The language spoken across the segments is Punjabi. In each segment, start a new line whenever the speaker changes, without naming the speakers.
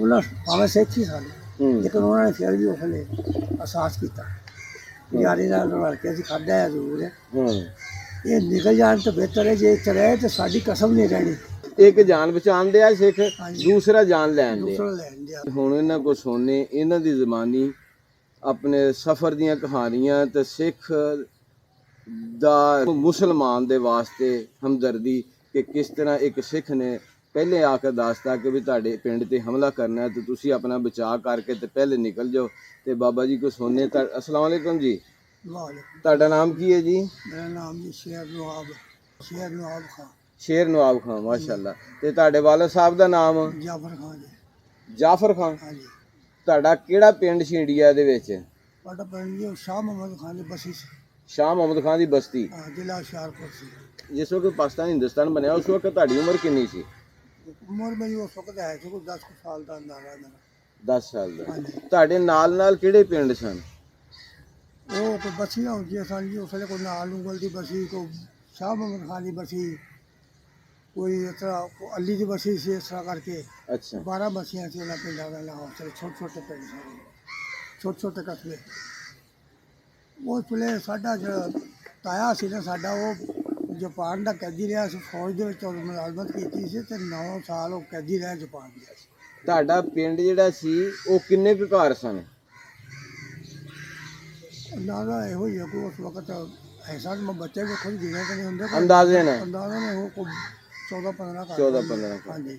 ਉਹਨਾਂ ਭਾਵੇਂ ਸਿੱਖ ਹੀ ਸਨ ਲੇਕਿਨ ਉਹਨਾਂ ਨੇ ਫਿਰ ਵੀ ਉਸਲੇ ਅਹਿਸਾਸ ਕੀਤਾ ਯਾਰੀ ਨਾਲ ਰਲ ਕੇ ਅਸੀਂ ਖਾਧਾ ਹੈ ਜ਼ਰੂਰ ਹੈ। ਇਹ ਨਿਕਲ ਜਾਣ ਤੋਂ ਬਿਹਤਰ ਹੈ ਜੇ ਇੱਥੇ ਰਹੇ ਤਾਂ ਸਾਡੀ ਕਸਮ ਨਹੀਂ ਰਹਿਣੀ।
ਇੱਕ ਜਾਨ ਬਚਾਉਣ ਦਿਆ ਸਿੱਖ,
ਹਾਂਜੀ।
ਦੂਸਰਾ ਜਾਨ ਲੈਣ ਦੇ।
ਦੂਸਰਾ ਲੈਣ ਦਿਆ।
ਹੁਣ ਇਹਨਾਂ ਕੋ ਸੁਣਨੇ ਇਹਨਾਂ ਦੀ ਜ਼ਬਾਨੀ ਆਪਣੇ ਸਫ਼ਰ ਦੀਆਂ ਕਹਾਣੀਆਂ ਤੇ ਸਿੱਖ ਦਾ ਮੁਸਲਮਾਨ ਦੇ ਵਾਸਤੇ ਹਮਦਰਦੀ ਕਿ ਕਿਸ ਤਰ੍ਹਾਂ ਇੱਕ ਸਿੱਖ ਨੇ ਪਹਿਲੇ ਆ ਕੇ ਦੱਸਤਾ ਕਿ ਵੀ ਤੁਹਾਡੇ ਪਿੰਡ ਤੇ ਹਮਲਾ ਕਰਨਾ ਤੇ ਤੁਸੀਂ ਆਪਣਾ ਬਚਾਅ ਕਰਕੇ ਤੇ ਪਹਿਲੇ ਨਿਕਲ ਜਾਓ। ਤੇ ਬਾਬਾ ਜੀ ਕੋ ਸੁਣਨੇ ਤਾਂ अस्सलाम वालेकुम जी।
ਵਾਲੇਕੁਮ।
ਤੁਹਾਡਾ ਨਾਮ ਕੀ ਹੈ ਜੀ?
ਮੇਰਾ ਨਾਮ ਜੀ ਸ਼ੇਰ ਨਵਾਬ ਖਾਨ।
ਸ਼ੇਰ ਨਵਾਬ ਖਾਨ, ਮਾਸ਼ਾਅੱਲਾ। ਤੇ ਤੁਹਾਡੇ ਵਾਲਦ ਸਾਹਿਬ ਦਾ ਨਾਮ?
ਜਾਫਰ ਖਾਨ ਜੀ।
ਜਾਫਰ ਖਾਨ।
ਹਾਂਜੀ।
ਤੁਹਾਡਾ ਕਿਹੜਾ ਪਿੰਡ ਸੀ ਇੰਡੀਆ ਦੇ ਵਿੱਚ?
ਸਾਡਾ ਪਿੰਡ ਜੀ ਸ਼ਾਹ ਮੁਹੰਮਦ ਖਾਨ ਦੀ ਬਸੀ ਸੀ।
ਸ਼ਾਹ ਮੁਹੰਮਦ ਖਾਨ ਦੀ ਬਸਤੀ।
ਹਾਂ, ਜ਼ਿਲ੍ਹਾ ਹੁਸ਼ਿਆਰਪੁਰ ਸੀ।
ਜਿਸ ਵਕਤ ਪਾਕਿਸਤਾਨ ਹਿੰਦੁਸਤਾਨ ਬਣਿਆ ਉਸ ਵਕਤ ਤੁਹਾਡੀ ਉਮਰ ਕਿੰਨੀ ਸੀ?
ਉਮਰ ਮੇਰੀ ਉਸ ਵਕਤ ਹੈ ਸੀ ਕੋਈ 10 ਸਾਲ ਦਾ ਅੰਦਾਜ਼ਾ ਮੇਰਾ।
10 ਸਾਲ ਦਾ।
ਹਾਂਜੀ।
ਤੁਹਾਡੇ ਨਾਲ ਕਿਹੜੇ ਪਿੰਡ ਸਨ?
ਉਹ ਕੋਈ ਬਸੀਆਂ ਹੁੰਦੀਆਂ ਸਨ ਜੀ ਉਸ ਵੇਲੇ, ਕੋਈ ਨਾਲ ਉਂਗਲ ਦੀ ਬਸੀ, ਕੋਈ ਸ਼ਾਹ ਮੁਹੰਮਦ ਖਾਨ ਦੀ ਬਸੀ, ਕੋਈ ਇਸ ਤਰ੍ਹਾਂ ਅਲੀ ਦੀ ਬਸੀ ਸੀ, ਇਸ ਤਰ੍ਹਾਂ ਕਰਕੇ
ਅੱਛਾ।
12 ਬਸੀਆਂ ਸੀ ਉਹਨਾਂ ਪਿੰਡਾਂ ਦਾ ਲਾਹੌਰ ਚ, ਛੋਟੇ ਛੋਟੇ ਪਿੰਡ ਸਨ, ਛੋਟੇ ਛੋਟੇ ਕਸਬੇ। ਉਸ ਵੇਲੇ ਸਾਡਾ ਜਿਹੜਾ ਤਾਇਆ ਸੀ ਨਾ ਸਾਡਾ, ਉਹ ਜਾਪਾਨ ਦਾ ਕੈਦੀ ਰਿਹਾ ਸੀ, ਫੌਜ ਦੇ ਵਿੱਚ ਉਹਨੇ ਮੁਲਾਜ਼ਮਤ ਕੀਤੀ ਸੀ ਤੇ 9 ਸਾਲ ਉਹ ਕੈਦੀ ਰਿਹਾ ਜਾਪਾਨ ਦੇ।
ਤੁਹਾਡਾ ਪਿੰਡ ਜਿਹੜਾ ਸੀ ਉਹ ਕਿੰਨੇ ਕੁ ਘਰ ਸਨ?
ਅੰਦਾਜ਼ਾ ਇਹੋ ਹੀ ਹੈ ਕਿ ਉਸ ਵਕਤ ਐਸਾ ਮੈਂ ਬੱਚੇ ਵੇਖੋ ਜੀ ਗਿਣੇ ਤਾਂ ਨਹੀਂ ਹੁੰਦੇ,
ਅੰਦਾਜ਼ੇ ਨਾਲ?
ਅੰਦਾਜ਼ਾ ਨੇ ਉਹ ਕੋਈ 14-15 ਘਰ।
14-15 ਘਰ।
ਹਾਂਜੀ।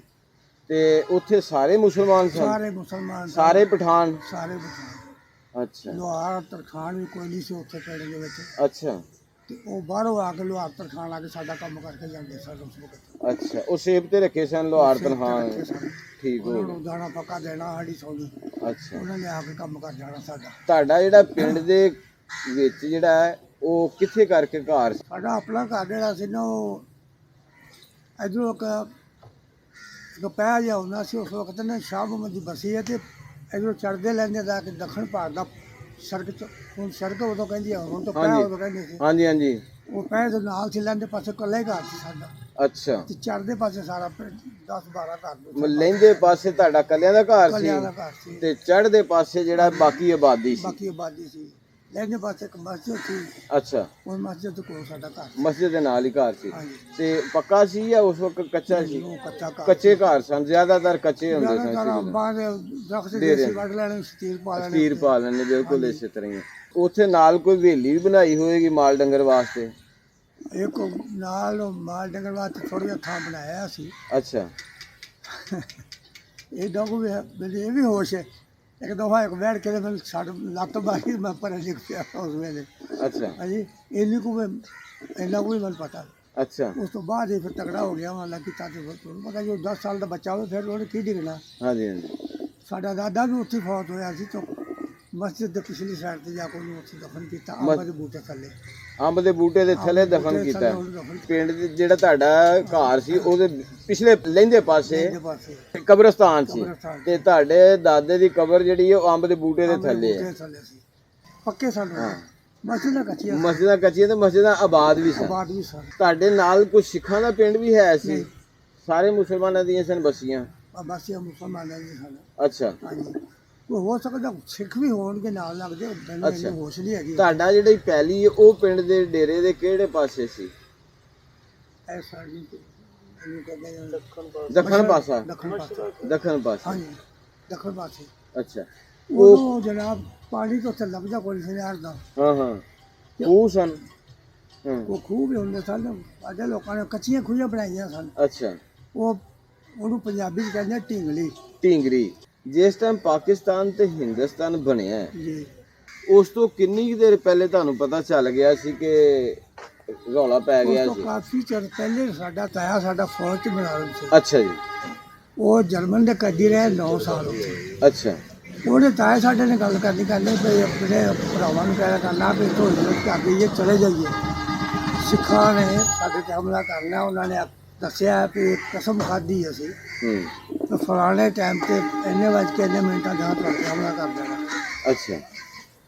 ਤੇ ਉੱਥੇ ਸਾਰੇ ਮੁਸਲਮਾਨ ਸਨ?
ਸਾਰੇ ਮੁਸਲਮਾਨ,
ਸਾਰੇ ਪਠਾਨ?
ਸਾਰੇ ਪਠਾਨ।
ਅੱਛਾ।
ਲੋਹਾਰ ਤਰਖਾਨ ਵੀ ਕੋਈ ਨਹੀਂ ਸੀ ਉੱਥੇ ਪਿੰਡ ਦੇ ਵਿੱਚ।
ਅੱਛਾ।
ਤੇ ਉਹ ਬਾਹਰੋਂ ਆ ਕੇ ਲੋਹਾਰ ਤਰਖਾਨ ਆ ਕੇ ਸਾਡਾ ਕੰਮ ਕਰਕੇ ਜਾਂਦੇ ਸਨ ਉਸ ਵਕਤ।
ਅੱਛਾ। ਉਹ ਸੇਬ ਤੇ ਰੱਖੇ ਸਨ ਲੋਹਾਰ ਤਨਖਾਨ? ਠੀਕ ਹੋ
ਉਹਨਾਂ
ਗਿਆ।
ਨੂੰ ਦਾਣਾ ਪੱਕਾ ਦੇਣਾ ਸਾਡੀ ਸੌਣੀ,
ਅੱਛਾ।
ਉਹਨਾਂ ਨੇ ਆ ਕੇ ਕੰਮ ਕਰ ਜਾਣਾ ਸਾਡਾ।
ਤੁਹਾਡਾ ਜਿਹੜਾ ਪਿੰਡ ਦੇ ਵਿੱਚ ਜਿਹੜਾ ਹੈ ਉਹ ਕਿੱਥੇ ਕਰਕੇ ਘਰ ਸੀ?
ਸਾਡਾ ਆਪਣਾ ਘਰ ਜਿਹੜਾ ਸੀ ਨਾ, ਉਹ ਇੱਧਰੋਂ ਇੱਕ ਪੈ ਜਿਹਾ ਹੁੰਦਾ ਸੀ ਉਸ ਵਕਤ ਨਾ, ਸ਼ਾਹ ਮੁਹੰਮਦ ਦੀ ਬਸੀ ਹੈ ਤੇ ਇੱਧਰੋਂ ਚੜ੍ਹਦੇ ਲੈਂਦੇ ਜਾ ਕੇ ਦੱਖਣ ਭਾਰਤ ਦਾ ਸੜਕ ਚ, ਹੁਣ ਸੜਕ ਉਦੋਂ ਕਹਿੰਦੀ ਆ, ਹੁਣ ਤਾਂ ਪੈ ਉਦੋਂ ਕਹਿੰਦੇ ਸੀ।
ਹਾਂਜੀ ਹਾਂਜੀ।
ਉਹ ਪੈ ਦੇ ਨਾਲ ਸੀ, ਲੈਂਦੇ ਪਾਸੇ ਇਕੱਲਾ ਹੀ ਘਰ ਸੀ ਸਾਡਾ।
ਅੱਛਾ।
ਤੇ ਚੜ੍ਹਦੇ ਪਾਸੇ ਸਾਰਾ 10-12 ਘਰ ਸੀ।
ਲਹਿੰਦੇ ਪਾਸੇ ਤੁਹਾਡਾ ਕੱਲਿਆਂ ਦਾ ਘਰ
ਕੱਲਿਆਂ ਦਾ
ਸੀ
ਘਰ ਸੀ
ਤੇ ਚੜ੍ਹਦੇ ਪਾਸੇ ਜਿਹੜਾ ਬਾਕੀ ਆਬਾਦੀ ਸੀ?
ਬਾਕੀ ਆਬਾਦੀ ਸੀ। ਲੈਂਦੇ ਪਾਸੇ ਇੱਕ ਮਸਜਿਦ ਸੀ,
ਅੱਛਾ।
ਉਹ ਮਸਜਿਦ ਦੇ ਕੋਲ ਸਾਡਾ ਘਰ ਸੀ।
ਮਸਜਿਦ ਦੇ ਨਾਲ ਹੀ ਘਰ ਸੀ।
ਹਾਂਜੀ।
ਤੇ ਪੱਕਾ ਸੀ ਜਾਂ ਉਸ ਵਕਤ ਕੱਚਾ ਸੀ?
ਉਹ ਕੱਚਾ ਘਰ।
ਕੱਚੇ ਘਰ ਸਨ, ਜ਼ਿਆਦਾਤਰ ਕੱਚੇ ਹੁੰਦੇ ਸਨ।
ਜ਼ਿਆਦਾਤਰ ਬਾਹਰ ਦਰਖਤ ਦੇ ਸੀ, ਵੱਢ ਲੈਣੇ, ਸਟੀਲ ਪਾ ਲੈਣੇ।
ਸਟੀਰ ਪਾ ਲੈਣੇ, ਬਿਲਕੁਲ ਇਸੇ ਤਰ੍ਹਾਂ ਹੀ। ਉੱਥੇ ਨਾਲ ਕੋਈ ਹਵੇਲੀ ਵੀ ਬਣਾਈ ਹੋਏਗੀ ਮਾਲ ਡੰਗਰ ਵਾਸਤੇ?
ਇੱਕ ਨਾਲ ਮਾਲ ਡੰਗਰ ਵਾਸਤੇ ਥੋੜ੍ਹਾ ਜਿਹਾ ਥਾਂ ਬਣਾਇਆ ਸੀ।
ਅੱਛਾ।
ਇਹ ਡੋਗੂ ਵੀ ਮੈਨੂੰ ਇਹ ਵੀ ਹੋਸ਼ ਹੈ, ਇੱਕ ਦਫਾ ਇੱਕ ਬੈਠ ਕੇ ਮੈਨੂੰ ਛੱਡ ਲੱਤ ਮਾਰੀ, ਮੈਂ ਪਰੇ ਲਿਖ ਪਿਆ ਉਸ ਵੇਲੇ।
ਅੱਛਾ।
ਹਾਂਜੀ। ਇੰਨਾ ਕੁ ਮੈਨੂੰ ਪਤਾ।
ਅੱਛਾ।
ਉਸ ਤੋਂ ਬਾਅਦ ਇਹ ਫਿਰ ਤਗੜਾ ਹੋ ਗਿਆ, ਮੈਂ ਲੱਗੀ ਤਾਂ ਤੁਹਾਨੂੰ ਪਤਾ ਜੋ 10 ਸਾਲ ਦਾ ਬੱਚਾ ਹੋਵੇ ਫਿਰ ਉਹਨੇ ਕੀ ਡਿੱਗਣਾ।
ਹਾਂਜੀ ਹਾਂਜੀ।
ਸਾਡਾ ਦਾਦਾ ਵੀ ਉੱਥੇ ਫੌਤ ਹੋਇਆ ਸੀ ਤਾਂ ਮਸਜਿਦ ਦੇ ਪਿਛਲੀ ਸਾਈਡ ਤੇ ਜਾ ਕੇ ਉਹਨੂੰ ਉੱਥੇ ਦਫਨ ਕੀਤਾ, ਅੰਬ ਦੇ ਬੂਟੇ ਥੱਲੇ।
ਅੰਬ ਦੇ ਬੂਟੇ ਦੇ ਥੱਲੇ ਦਫਨ ਕੀਤਾ। ਪਿੰਡ ਦੇ ਜਿਹੜਾ ਤੁਹਾਡਾ ਘਰ ਸੀ ਉਹਦੇ ਪਿਛਲੇ ਲਹਿੰਦੇ ਪਾਸੇ ਕਬਰਸਤਾਨ ਸੀ ਤੇ ਤੁਹਾਡੇ ਦਾਦੇ ਦੀ ਕਬਰ ਜਿਹੜੀ ਹੈ ਉਹ ਅੰਬ ਦੇ ਬੂਟੇ ਦੇ ਥੱਲੇ ਹੈ।
ਪੱਕੇ ਸਨ। ਮਸਜਿਦਾਂ ਕੱਚੀਆਂ,
ਮਸਜਿਦਾਂ ਕੱਚੀਆਂ ਤੇ ਮਸਜਿਦਾਂ ਆਬਾਦ ਵੀ ਸਨ।
ਆਬਾਦ ਵੀ ਸਨ।
ਤੁਹਾਡੇ ਨਾਲ ਕੁਝ ਸਿੱਖਾਂ ਦਾ ਪਿੰਡ ਵੀ ਹੈ ਸੀ? ਸਾਰੇ ਮੁਸਲਮਾਨਾਂ ਦੀਆਂ ਸਨ ਬਸੀਆਂ?
ਬਸੀਆਂ ਮੁਸਲਮਾਨਾਂ ਦੀਆਂ ਸਨ।
ਅੱਛਾ।
ਹਾਂਜੀ। ਹੋ ਸਕਦਾ ਸਿੱਖ ਵੀ ਹੋਣਗੇ ਨਾਲ ਲੱਗਦੇ, ਮੈਨੂੰ ਇੰਨੀ ਹੋਸ਼ ਨਹੀਂ ਹੈਗੀ।
ਤੁਹਾਡਾ ਜਿਹੜੀ ਪੈਲੀ ਹੈ ਉਹ ਪਿੰਡ ਦੇ ਡੇਰੇ ਦੇ ਕਿਹੜੇ ਪਾਸੇ ਸੀ? ਦੱਖਣ ਪਾਸਾ? ਦੱਖਣ ਪਾਸੇ।
ਹਾਂਜੀ, ਦੱਖਣ ਪਾਸੇ।
ਅੱਛਾ।
ਉਹ ਜਨਾਬ ਪਾਣੀ ਤੋਂ ਉੱਥੇ ਲੱਭਦਾ ਕੋਈ ਨਹੀਂ ਯਾਰ ਦਾ।
ਹਾਂ ਹਾਂ। ਖੂਹ ਸਨ?
ਉਹ ਖੂਹ ਵੀ ਹੁੰਦੇ ਸਨ, ਸਾਡੇ ਲੋਕਾਂ ਨੇ ਕੱਚੀਆਂ ਖੂਹਾਂ ਬਣਾਈਆਂ ਸਨ।
ਅੱਛਾ।
ਉਹਨੂੰ ਪੰਜਾਬੀ ਚ ਕਹਿੰਦੇ ਢੀਂਗਲੀ।
ਢੀਂਗਰੀ। ਜਿਸ ਟਾਈਮ ਪਾਕਿਸਤਾਨ ਤੇ ਹਿੰਦੁਸਤਾਨ ਬਣਿਆ
ਜੀ,
ਉਸ ਤੋਂ ਕਿੰਨੀ ਦੇਰ ਪਹਿਲੇ ਤੁਹਾਨੂੰ ਪਤਾ ਚੱਲ ਗਿਆ ਸੀ ਕਿ ਰੌਲਾ ਪੈ ਗਿਆ ਸੀ?
ਕਾਫੀ ਚਿਰ ਪਹਿਲੇ ਸਾਡਾ ਤਾਇਆ ਸਾਡਾ ਫੌਜ ਚ ਮੁਲਾਜ਼ਮ ਸੀ।
ਅੱਛਾ ਜੀ।
ਉਹ ਜਰਮਨ ਦੇ ਕੈਦੀ ਰਹੇ 9 ਸਾਲ ਉੱਥੇ।
ਅੱਛਾ।
ਉਹਦੇ ਤਾਏ ਸਾਡੇ ਨੇ ਗੱਲ ਕਰਨੀ ਵੀ ਆਪਣੇ ਭਰਾਵਾਂ ਨੂੰ ਕਹਿਣਾ ਕਰਨਾ ਵੀ ਇੱਥੋਂ ਹਿਜਰਤ ਜਾਈਏ, ਚਲੇ ਜਾਈਏ। ਸਿੱਖਾਂ ਨੇ ਸਾਡੇ ਤੇ ਹਮਲਾ ਕਰਨਾ, ਉਹਨਾਂ ਨੇ ਦੱਸਿਆ ਵੀ ਕਸਮ ਖਾਧੀ ਅਸੀਂ ਤੇ ਫਲਾਣੇ ਟਾਈਮ ਤੇ ਇੰਨੇ ਵੱਜ ਕੇ ਇੰਨੇ ਮਿੰਟਾਂ ਦਾ ਤੁਹਾਡੇ ਹਮਲਾ ਕਰ ਦੇਣਾ।
ਅੱਛਾ।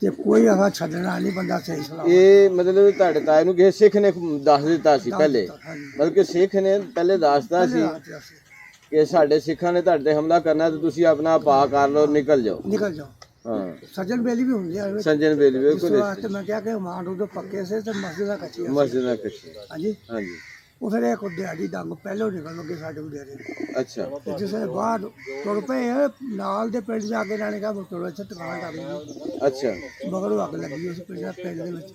ਤੇ ਕੋਈ ਆਹ ਛੱਡਣਾ ਨਹੀਂ ਬੰਦਾ ਸਹੀ ਸਲਾਮ।
ਇਹ ਮਤਲਬ ਤੁਹਾਡੇ ਤਾਏ ਨੂੰ ਕਿਸੇ ਸਿੱਖ ਨੇ ਦੱਸ ਦਿੱਤਾ ਸੀ ਪਹਿਲੇ? ਮਤਲਬ ਕਿ ਸਿੱਖ ਨੇ ਪਹਿਲੇ ਦੱਸਦਾ ਸੀ ਕਿ ਸਾਡੇ ਸਿੱਖਾਂ ਨੇ ਤੁਹਾਡੇ ਤੇ ਹਮਲਾ ਕਰਨਾ ਤੇ ਤੁਸੀਂ ਆਪਣਾ ਪਾ ਕਰ ਲਓ, ਨਿਕਲ ਜਾਓ।
ਨਿਕਲ ਜਾਓ।
ਹਾਂ,
ਸੱਜਣ ਬੇਲੀ ਵੀ ਹੁੰਦੀ ਆ
ਸੰਜਨ ਬੇਲੀ
ਇਸ
ਬਿਲਕੁਲ
ਵਾਸਤੇ ਮੈਂ ਕਿਹਾ ਕਿ ਮਾਨ ਉਦੋਂ ਪੱਕੇ ਸੇ ਤੇ ਮਸਜਿਦਾਂ ਕੱਚੀਆਂ ਸੀ।
ਮਸਜਿਦਾਂ ਕੱਚੀ।
ਹਾਂਜੀ,
ਹਾਂਜੀ,
ਉਹ ਫਿਰ ਇੱਕ ਦਿਹਾੜੀ ਡੰਗ ਪਹਿਲੋਂ ਨਿਕਲ ਲੱਗੇ ਸਾਡੇ ਵਡੇਰੇ
ਅੱਛਾ,
ਤੇ ਜਿਸ ਵੇਲੇ ਬਾਹਰ ਤੁਰ ਪਏ ਨਾਲ ਦੇ ਪਿੰਡ ਜਾ ਕੇ ਇਹਨਾਂ ਨੇ ਕਿਹਾ ਚਲੋ ਇੱਥੇ ਟਿਕਾਣਾ ਕਰ ਲਈਏ।
ਅੱਛਾ,
ਮਗਰੋਂ ਅੱਗ ਲੱਗੀ ਉਸ ਪਿੰਡ ਦੇ ਵਿੱਚ,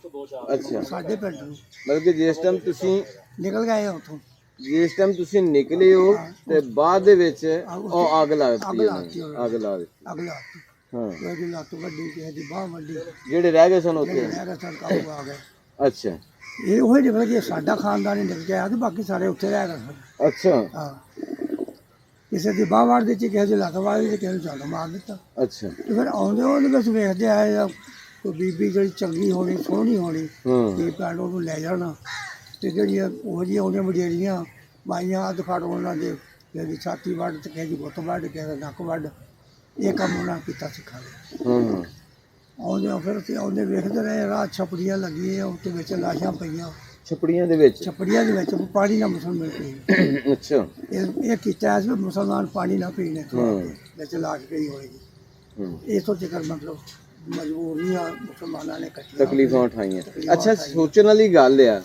ਅੱਛਾ।
ਸਾਡੇ ਪਿੰਡ ਨੂੰ।
ਮਤਲਬ ਕਿ ਜਿਸ ਟਾਈਮ ਤੁਸੀਂ ਨਿਕਲੇ ਹੋ ਤੇ ਬਾਅਦ ਦੇ ਵਿੱਚ ਉਹ ਅੱਗ ਲੱਗਦੀ
ਅੱਗ ਲਾ ਦਿੱਤੀ ਉਹਨਾਂ
ਅੱਗ ਲਾ ਦਿੱਤੀ।
ਅੱਗ ਲਾ ਦਿੱਤੀ।
ਹਾਂ,
ਕਿਸੇ ਦੀ ਲੱਤ ਵੱਡੀ, ਕਿਸੇ ਦੀ ਬਾਂਹ ਵੱਡੀ,
ਜਿਹੜੇ ਰਹਿ ਗਏ ਸਨ ਉੱਥੇ।
ਮੈਂ ਕਿਹਾ ਸਰ ਕਾਬੂ ਆ ਗਏ।
ਅੱਛਾ,
ਇਹ ਉਹ ਨਿਕਲ ਗਿਆ, ਸਾਡਾ ਖਾਨਦਾਨ ਹੀ ਨਿਕਲ ਕੇ ਆਇਆ ਤੇ ਬਾਕੀ ਸਾਰੇ ਉੱਥੇ ਰਹਿ ਗਏ ਸਨ।
ਅੱਛਾ,
ਹਾਂ, ਕਿਸੇ ਦੀ ਬਾਂਹ ਵੱਢ ਦਿੱਤੀ, ਕਿਸੇ ਦੀ ਲੱਤ ਵੱਢ ਦਿੱਤੀ, ਕਿਸੇ ਨੂੰ ਝੱਗ ਮਾਰ ਦਿੱਤਾ।
ਅੱਛਾ,
ਤੇ ਫਿਰ ਆਉਂਦੇ ਉਹਦੇ ਵਿੱਚ ਵੇਖਦੇ ਆਏ ਆ ਕੋਈ ਬੀਬੀ ਜਿਹੜੀ ਚੰਗੀ ਹੋਣੀ, ਸੋਹਣੀ ਹੋਣੀ,
ਹੂੰ,
ਤੇ ਪਿੰਡ ਉਹਨੂੰ ਲੈ ਜਾਣਾ ਤੇ ਜਿਹੜੀਆਂ ਉਹ ਜਿਹੀਆਂ ਉਹਦੀਆਂ ਵਡੇਰੀਆਂ ਮਾਈਆਂ ਅੱਧ ਫੜ ਉਹਨਾਂ ਦੇ, ਕਿਸੇ ਦੀ ਛਾਤੀ ਵੱਢ ਤੇ ਕਿਸੇ ਦੀ ਗੁੱਤ ਵੱਢ, ਕਿਸੇ ਦਾ ਨੱਕ ਵੱਢ, ਇਹ ਕੰਮ ਉਹਨਾਂ ਨੇ ਕੀਤਾ ਸਿੱਖਾਂ ਨੇ।
ਹੂੰ,
ਆਉਂਦੇ ਫਿਰ ਤੇ ਆਉਂਦੇ ਵੇਖਦੇ ਰਹੇ ਰਾਹ ਛਪੜੀਆਂ ਲੱਗੀਆਂ, ਉੱਤੇ ਵਿੱਚ ਲਾਸ਼ਾਂ ਪਈਆਂ,
ਛਪੜੀਆਂ ਦੇ ਵਿੱਚ।
ਛਪੜੀਆਂ ਦੇ ਵਿੱਚ ਪਾਣੀ ਨਾਲ ਮੁਸਲਮਾਨ ਪੀਣ।
ਅੱਛਾ,
ਇਹ ਕੀਤਾ ਸੀ ਮੁਸਲਮਾਨ ਪਾਣੀ ਨਾ ਪੀਣੇ,
ਹੂੰ,
ਵਿੱਚ ਲਾਸ਼ ਪਈ ਹੋਏਗੀ।
ਹੂੰ,
ਇਸੋਂ ਜ਼ਿਕਰ ਮਤਲਬ ਮਜਬੂਰੀਆਂ ਮੁਸਲਮਾਨਾਂ ਨੇ ਕੱਟੀਆਂ,
ਤਕਲੀਫਾਂ ਉਠਾਈਆਂ। ਅੱਛਾ, ਸੋਚਣ ਵਾਲੀ ਗੱਲ ਆ,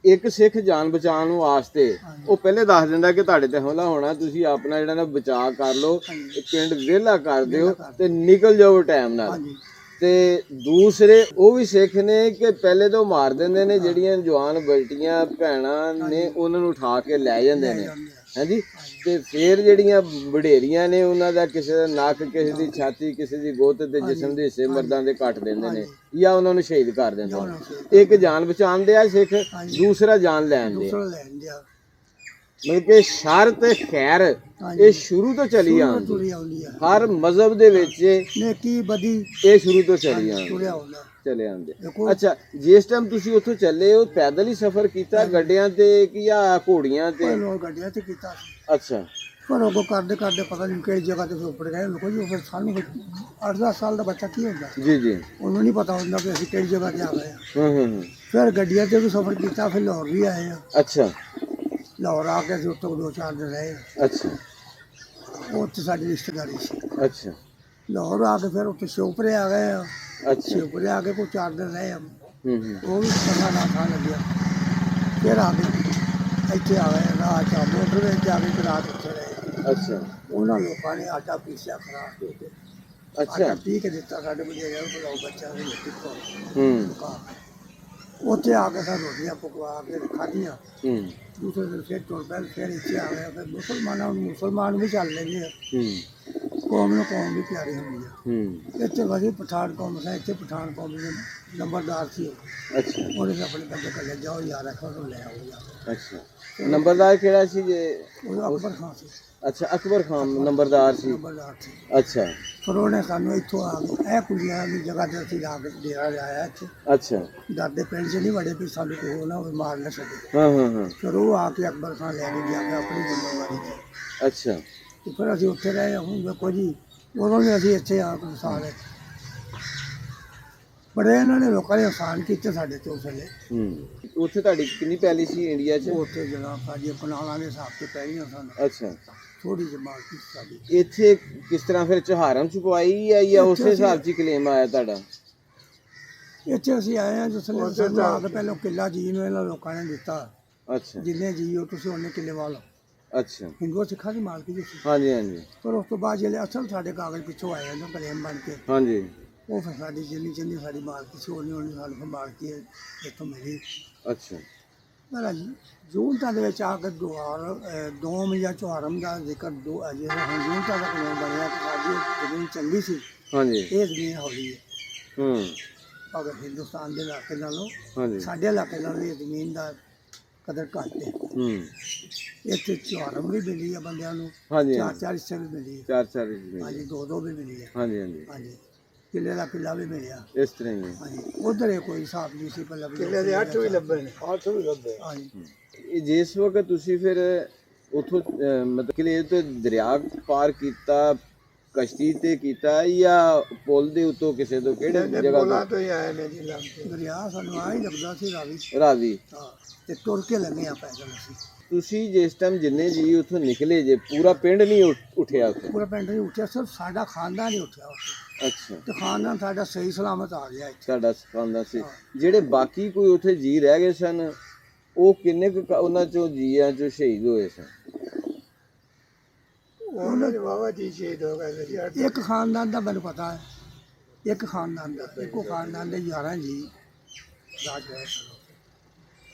ਇੱਕ ਸਿੱਖ ਜਾਨ ਬਚਾਉਣ ਵਾਸਤੇ ਉਹ ਪਹਿਲੇ ਦੱਸ ਦਿੰਦਾ ਕਿ ਤੁਹਾਡੇ ਤੇ ਹਮਲਾ ਹੋਣਾ, ਤੁਸੀਂ ਆਪਣਾ ਜਿਹੜਾ ਨਾ ਬਚਾਅ ਕਰ ਲਓ, ਪਿੰਡ ਵਿਹਲਾ ਕਰ ਦਿਓ ਤੇ ਨਿਕਲ ਜਾਓ ਟਾਈਮ ਨਾਲ।
ਹਾਂਜੀ,
ਤੇ ਦੂਸਰੇ ਉਹ ਵੀ ਸਿੱਖ ਨੇ ਕਿ ਪਹਿਲੇ ਤੋਂ ਮਾਰ ਦਿੰਦੇ ਨੇ, ਜਿਹੜੀਆਂ ਜਵਾਨ ਬਲਟੀਆਂ ਭੈਣਾਂ ਨੇ ਉਹਨਾਂ ਨੂੰ ਉਠਾ ਕੇ ਲੈ ਜਾਂਦੇ ਨੇ, ਹਾਂਜੀ। ਤੇ ਫਿਰ ਜਿਹੜੀਆਂ ਵਡੇਰੀਆਂ ਨੇ ਉਹਨਾਂ ਦਾ ਕਿਸੇ ਦਾ ਨੱਕ, ਕਿਸੇ ਦੀ ਛਾਤੀ, ਕਿਸੇ ਦੀ ਗੁੱਤ ਤੇ ਜਿਸਮ ਦੇ ਹਿੱਸੇ ਮਰਦਾਂ ਦੇ ਕੱਟ ਦਿੰਦੇ ਨੇ ਜਾਂ ਉਹਨਾਂ ਨੂੰ ਸ਼ਹੀਦ ਕਰ ਦਿੰਦੇ ਨੇ। ਇੱਕ ਜਾਨ ਬਚਾਉਣ ਦੇ ਆ ਸਿੱਖ, ਦੂਸਰਾ ਜਾਨ ਲੈਣ ਦੇ।
ਦੂਸਰਾ ਲੈਣ ਦਿਆ
ਮਤਲਬ ਕਿ ਸ਼ਰ ਤੇ ਖੈਰ ਇਹ ਸ਼ੁਰੂ ਤੋਂ ਚਲੀ ਆਉਂਦੀ,
ਤੁਰੀ ਆਉਂਦੀ ਆ।
ਹਰ ਮਜ਼ਹਬ ਦੇ ਵਿੱਚ
ਨੇਕੀ ਬਦੀ
ਇਹ ਸ਼ੁਰੂ ਤੋਂ ਚਲੀ ਆਉਂਦੀ,
ਤੁਰਿਆ ਆਉਂਦਾ।
ਚਲੇ ਆਉਂਦੇ।
ਦੇਖੋ,
ਅੱਛਾ, ਜਿਸ ਟਾਈਮ ਤੁਸੀਂ ਉੱਥੋਂ ਚੱਲੇ ਹੋ ਪੈਦਲ ਹੀ ਸਫ਼ਰ ਕੀਤਾ, ਗੱਡਿਆਂ ਤੇ ਕਿ ਜਾਂ ਘੋੜੀਆਂ ਤੇ?
ਲੋਕ ਗੱਡੀਆਂ ਤੇ ਕੀਤਾ ਸੀ,
ਅੱਛਾ,
ਪਰ ਉਹ ਕਰਦੇ ਕਰਦੇ ਪਤਾ ਨਹੀਂ ਕਿਹੜੀ ਜਗ੍ਹਾ ਤੇ ਉੱਪਰ ਗਏ ਲੋਕੋ ਜੀ। ਫਿਰ ਸਾਨੂੰ 8-10 ਸਾਲ ਦਾ ਬੱਚਾ ਕੀ ਹੁੰਦਾ,
ਜੀ ਜੀ,
ਉਹਨੂੰ ਨਹੀਂ ਪਤਾ ਹੁੰਦਾ ਕਿ ਅਸੀਂ ਕਿਹੜੀ ਜਗ੍ਹਾ ਤੇ ਆ ਗਏ ਆ।
ਹੂੰ,
ਫਿਰ ਗੱਡੀਆਂ ਤੇ ਵੀ ਸਫ਼ਰ ਕੀਤਾ, ਫਿਰ ਲਾਹੌਰ ਵੀ ਆਏ ਆ।
ਅੱਛਾ,
ਲਾਹੌਰ ਆ ਕੇ ਅਸੀਂ ਉੱਥੋਂ 2-4 ਦਿਨ ਰਹੇ।
ਅੱਛਾ,
ਉੱਥੇ ਸਾਡੀ ਰਿਸ਼ਤੇਦਾਰੀ ਸੀ।
ਅੱਛਾ,
ਲਾਹੌਰ ਆ ਕੇ ਫਿਰ ਉੱਥੇ ਸ਼ਿਵਪੁਰੇ ਆ ਗਏ ਆ।
ਅੱਛਾ,
ਸ਼ਿਵਪੁਰੇ ਆ ਕੇ ਕੋਈ 4 ਦਿਨ ਰਹੇ ਆ।
ਹੂੰ,
ਉਹ ਵੀ ਚੰਗਾ ਨਾ ਥਾਂ ਲੱਗਿਆ। ਫਿਰ ਆ ਕੇ ਇੱਥੇ ਆ ਗਏ, ਰਾਤ ਚ ਮੋਟਰ ਵਿੱਚ ਆ ਕੇ ਤੇ ਰਾਤ ਉੱਥੇ ਰਹੇ।
ਅੱਛਾ,
ਉਹਨਾਂ ਲੋਕਾਂ ਨੇ ਆਟਾ ਪੀਸਿਆ ਖਰਾਬ ਦੇ ਕੇ,
ਅੱਛਾ,
ਆਟਾ ਪੀ ਕੇ ਦਿੱਤਾ ਸਾਡੇ ਬੁਝੇਰਿਆਂ ਨੂੰ, ਬੁਲਾਓ ਬੱਚਿਆਂ ਨੂੰ ਰੋਟੀ ਖਵਾਓ।
ਹੂੰ,
ਉੱਥੇ ਆ ਕੇ ਸਾਨੂੰ ਰੋਟੀਆਂ ਪਕਵਾ ਕੇ ਖਾਧੀਆਂ।
ਹੂੰ,
ਦੂਸਰੇ ਦਿਨ ਫਿਰ ਤੁਰ ਪਏ, ਫਿਰ ਇੱਥੇ ਆ ਗਏ। ਫਿਰ ਮੁਸਲਮਾਨ ਵੀ ਚੱਲ ਲੈਂਦੇ ਆ,
ਹੂੰ,
ਕੌਮ ਨੂੰ ਕੌਮ ਵੀ ਪਿਆਰੀ ਹੁੰਦੀ ਆ।
ਹੂੰ,
ਇੱਥੇ ਵਧੀਆ ਪਠਾਨ ਕੌਮ ਸੀ, ਇੱਥੇ ਪਠਾਨ ਕੌਮ ਦੇ ਨੰਬਰਦਾਰ ਸੀ ਉਹ।
ਅੱਛਾ,
ਉਹਨੇ ਫਿਰ ਆਪਣੇ ਬੰਦੇ ਕੱਲੇ ਜਾਓ ਯਾਰ ਰੱਖੋ ਨੂੰ ਲੈ ਆਓ ਯਾਰ।
ਅੱਛਾ। ਨੰਬਰਦਾਰ ਕਿਹੜਾ ਸੀ ਜੇ?
ਉਹ ਅਕਬਰ ਖਾਨ ਸੀ,
ਅੱਛਾ, ਅਕਬਰ ਖਾਨ ਨੰਬਰਦਾਰ ਸੀ।
ਨੰਬਰਦਾਰ ਸੀ।
ਅੱਛਾ,
ਫਿਰ ਉਹਨੇ ਸਾਨੂੰ ਇੱਥੋਂ ਆ ਕੇ ਇਹ ਕੁੜੀਆਂ ਦੀ ਜਗ੍ਹਾ ਤੇ ਅਸੀਂ ਲਾ ਕੇ ਡੇਰਾ ਲਾਇਆ ਇੱਥੇ।
ਅੱਛਾ,
ਡਰਦੇ ਪਿੰਡ 'ਚ ਨਹੀਂ ਵੜੇ ਵੀ ਸਾਨੂੰ ਕੋਈ ਉਹ ਨਾ ਮਾਰ ਨਾ ਸਕੇ।
ਹਾਂ ਹਾਂ ਹਾਂ,
ਫਿਰ ਉਹ ਆ ਕੇ ਅਕਬਰ ਖਾਨ ਲੈ ਕੇ ਗਿਆ ਆਪਣੀ ਜ਼ਿੰਮੇਵਾਰੀ 'ਤੇ।
ਅੱਛਾ,
ਤੇ ਫਿਰ ਅਸੀਂ ਉੱਥੇ ਰਹੇ। ਹੁਣ ਵੇਖੋ ਜੀ, ਉਦੋਂ ਵੀ ਅਸੀਂ ਇੱਥੇ ਆ ਕੇ ਸਾਰੇ ਬੜੇ ਇਹਨਾਂ ਨੇ ਲੋਕਾਂ ਨੇ ਆਸਾਨ ਕੀਤੇ ਸਾਡੇ ਤੋਂ ਉਸ ਵੇਲੇ।
ਹੂੰ। ਉੱਥੇ ਤੁਹਾਡੀ ਕਿੰਨੀ ਪੈਲੀ ਸੀ ਇੰਡੀਆ 'ਚ?
ਉੱਥੇ ਜਗ੍ਹਾ ਸਾਡੀ ਕਨਾਲਾਂ ਦੇ ਹਿਸਾਬ ਤੇ ਪੈਣੀਆਂ ਸਨ,
ਅੱਛਾ।
ਥੋੜੀ ਜਿਹੀ ਮਾਲਕੀ ਸੀ ਸਾਡੀ।
ਇੱਥੇ ਕਿਸ ਤਰ੍ਹਾਂ ਫਿਰ ਚਹਾਰਮ ਚੁਕਵਾਈ ਹੈ ਜਾਂ ਉਸੇ ਹਿਸਾਬ 'ਚ ਕਲੇਮ ਆਇਆ ਤੁਹਾਡਾ?
ਇੱਥੇ ਅਸੀਂ ਆਏ ਹਾਂ ਜਿਸ ਵੇਲੇ ਸਾਨੂੰ ਆ ਕੇ ਪਹਿਲਾਂ ਕਿੱਲਾ ਜੀ ਨੂੰ ਇਹਨਾਂ ਲੋਕਾਂ ਨੇ ਦਿੱਤਾ।
ਅੱਛਾ,
ਜਿੰਨੇ ਜੀ ਹੋ ਤੁਸੀਂ ਉਹਨੇ ਕਿੱਲੇ ਵਾਲ।
ਅੱਛਾ,
ਹਿੰਦੂ ਸਿੱਖਾਂ ਦੀ ਮਾਲਕੀ ਜੀ ਸੀ।
ਹਾਂਜੀ ਹਾਂਜੀ,
ਪਰ ਉਸ ਤੋਂ ਬਾਅਦ ਜਿਹੜੇ ਅਸਲ ਸਾਡੇ ਕਾਗਜ਼ ਪਿੱਛੋਂ ਆਏ ਨੇ ਕਲੇਮ ਬਣ ਕੇ,
ਹਾਂਜੀ,
ਉਹ ਫਿਰ ਸਾਡੀ ਜਿੰਨੀ ਸਾਡੀ ਮਾਲਕੀ ਸੀ ਉਹਨੇ ਸਾਨੂੰ ਫਿਰ ਮਾਲਕੀ ਇੱਥੋਂ ਮਿਲੀ।
ਅੱਛਾ,
ਪਰ ਜੂਨਤਾ ਦੇ ਵਿੱਚ ਆ ਕੇ ਦੋਮ ਜਾਂ ਚੁਹਾਰਮ ਦਾ ਜ਼ਿਕਰ ਜਿਹੜਾ ਹੁਣ ਜੂਨਤਾ ਦਾ ਕਾਨੂੰਨ ਬਣਿਆ ਕਿ ਸਾਡੀ ਜ਼ਮੀਨ ਚੰਗੀ ਸੀ,
ਹਾਂਜੀ,
ਇਹ ਜ਼ਮੀਨ ਹੌਲੀ ਹੈ।
ਹੂੰ,
ਅਗਰ ਹਿੰਦੁਸਤਾਨ ਦੇ ਇਲਾਕੇ ਨਾਲੋਂ
ਹਾਂਜੀ,
ਸਾਡੇ ਇਲਾਕੇ ਨਾਲੋਂ ਇਹ ਜ਼ਮੀਨ ਦਾ ਕਦਰ ਘੱਟ ਹੈ।
ਹੂੰ,
ਇੱਥੇ ਚੁਹਾਰਮ ਵੀ ਮਿਲੀ ਆ ਬੰਦਿਆਂ ਨੂੰ,
ਹਾਂਜੀ,
4-4 ਹਿੱਸੇ ਵੀ ਮਿਲੀ ਹੈ।
ਚਾਰ ਚਾਰ ਇੰਚ
ਹਾਂਜੀ, 2-2 ਵੀ ਮਿਲੀ ਹੈ।
ਹਾਂਜੀ ਹਾਂਜੀ,
ਹਾਂਜੀ, ਕਿੱਲੇ ਦਾ ਕਿੱਲਾ ਵੀ ਮਿਲਿਆ।
ਇਸ ਤਰ੍ਹਾਂ ਹੀ ਹੈ।
ਹਾਂਜੀ, ਉਧਰ ਇਹ ਕੋਈ ਹਿਸਾਬ ਨਹੀਂ ਸੀ ਪਹਿਲਾਂ।
ਕਿੱਲੇ ਦੇ 8 ਵੀ ਲੱਭੇ ਨੇ, 8 ਵੀ ਲੱਭੇ।
ਹਾਂਜੀ,
ਇਹ ਜਿਸ ਵਕਤ ਤੁਸੀਂ ਫਿਰ ਉਥੋਂ ਮਤਲਬ ਕਿ ਤੇ ਦਰਿਆ ਪਾਰ ਕੀਤਾ, ਕਸ਼ਤੀ ਤੇ ਕੀਤਾ ਜਾਂ ਪੁਲ ਦੇ ਉੱਤੋਂ ਕਿਸੇ ਤੋਂ, ਕਿਹੜੇ ਜਗ੍ਹਾ
ਬੋਲਾ ਤੋਂ ਹੀ ਆਏ ਨੇ ਜੀ ਲੱਭ ਕੇ।
ਦਰਿਆ ਸਾਨੂੰ ਆ ਹੀ ਲੱਗਦਾ ਸੀ ਰਾਵੀ।
ਤੋਂ? ਰਾਵੀ।
ਹਾਂ, ਤੇ ਤੁਰ ਕੇ ਲੱਗੇ ਆ ਪੈਦਲ ਅਸੀਂ।
ਤੁਸੀਂ ਜਿਸ ਟਾਈਮ ਜਿੰਨੇ ਜੀ ਉੱਥੋਂ ਨਿਕਲੇ ਜੇ ਪੂਰਾ ਪਿੰਡ ਨਹੀਂ ਉੱਠਿਆ ਉੱਥੇ?
ਪੂਰਾ ਪਿੰਡ ਨਹੀਂ ਉੱਠਿਆ, ਸਿਰਫ ਸਾਡਾ ਖਾਨਦਾਨ ਹੀ ਉੱਠਿਆ ਉੱਥੇ,
ਅੱਛਾ,
ਤੇ ਖਾਨਦਾਨ ਸਾਡਾ ਸਹੀ ਸਲਾਮਤ ਆ ਗਿਆ ਇੱਥੇ।
ਤੁਹਾਡਾ ਖਾਨਦਾਨ ਸੀ। ਜਿਹੜੇ ਬਾਕੀ ਕੋਈ ਉੱਥੇ ਜੀ ਰਹਿ ਗਏ ਸਨ, ਉਹ ਕਿੰਨੇ ਕੁ ਉਹਨਾਂ ਚੋਂ ਜੀਆਂ ਚੋਂ ਸ਼ਹੀਦ ਹੋਏ ਸਨ?
ਉਹਨਾਂ ਦੇ ਵਾਵਾ ਜੀ ਸ਼ਹੀਦ ਹੋ ਗਏ ਸੀ ਯਾਰ।
ਇੱਕ ਖਾਨਦਾਨ ਦਾ ਮੈਨੂੰ ਪਤਾ ਹੈ, ਇੱਕ ਖਾਨਦਾਨ ਦਾ, ਇੱਕੋ ਖਾਨਦਾਨ ਦੇ 11 ਜੀ ਰਾਜ ਹੋਏ ਸਨ,